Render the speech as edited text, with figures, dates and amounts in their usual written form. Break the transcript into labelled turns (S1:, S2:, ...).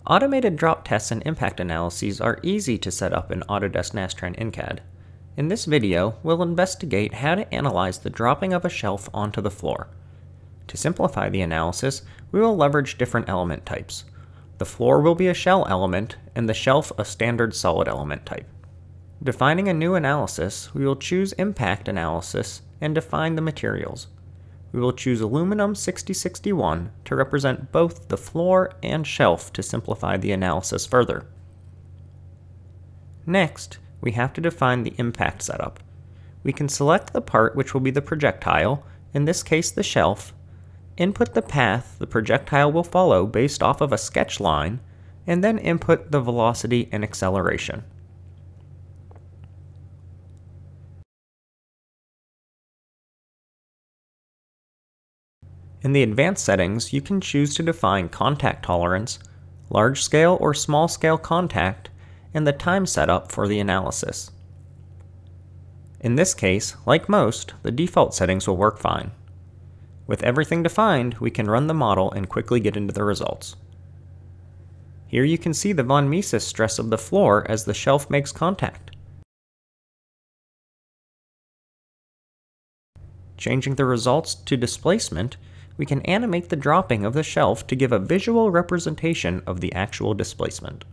S1: Automated drop tests and impact analyses are easy to set up in Autodesk Nastran In-CAD. In this video, we'll investigate how to analyze the dropping of a shelf onto the floor. To simplify the analysis, we will leverage different element types. The floor will be a shell element, and the shelf a standard solid element type. Defining a new analysis, we will choose Impact Analysis and define the materials. We will choose aluminum 6061 to represent both the floor and shelf to simplify the analysis further. Next, we have to define the impact setup. We can select the part which will be the projectile, in this case the shelf, input the path the projectile will follow based off of a sketch line, and then input the velocity and acceleration. In the advanced settings, you can choose to define contact tolerance, large scale or small scale contact, and the time setup for the analysis. In this case, like most, the default settings will work fine. With everything defined, we can run the model and quickly get into the results. Here you can see the von Mises stress of the floor as the shelf makes contact. Changing the results to displacement, we can animate the dropping of the shelf to give a visual representation of the actual displacement.